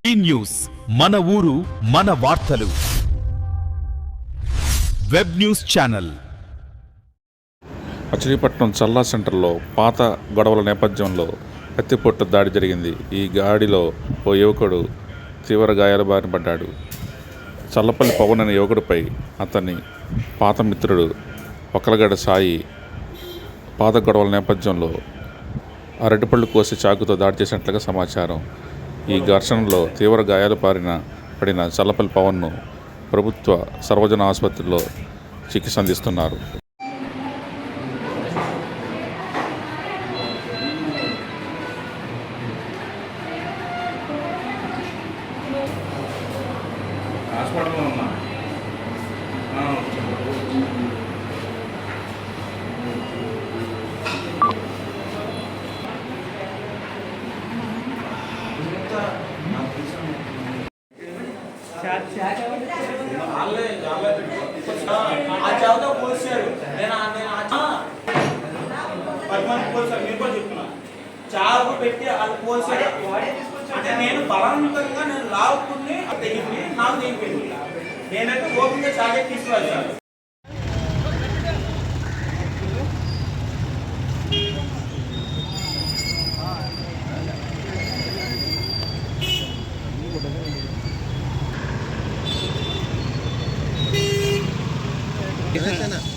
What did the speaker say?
ఈ న్యూస్ మన ఊరు మన వార్తలు. Web news channel. Machilipatnam Challa సెంటర్లో పాత గొడవల నేపథ్యంలో కత్తిపోట్ల దాడి జరిగింది. ఈ దాడిలో ఓ యువకుడు తీవ్ర గాయాల బారిన పడ్డాడు. చల్లపల్లి పవన్ అనే యువకుడిపై అతని పాత మిత్రుడు ఒక్కలగడ్డ సాయి పాత గొడవల నేపథ్యంలో అరటిపళ్ళు కోసి చాకుతో దాడి చేసినట్లుగా సమాచారం. ఈ ఘర్షణలో తీవ్ర గాయాలు పడిన చల్లపల్లి పవన్ను ప్రభుత్వ సర్వజన ఆసుపత్రిలో చికిత్స అందిస్తున్నారు. చాకు పెట్టి అది పోసాడు అంటే నేను బలవంతంగా లాక్కుని తెగింది నాకు తెగిపోయింది. నేనైతే ఓపిక చాకే తీసుకురాను. Gracias.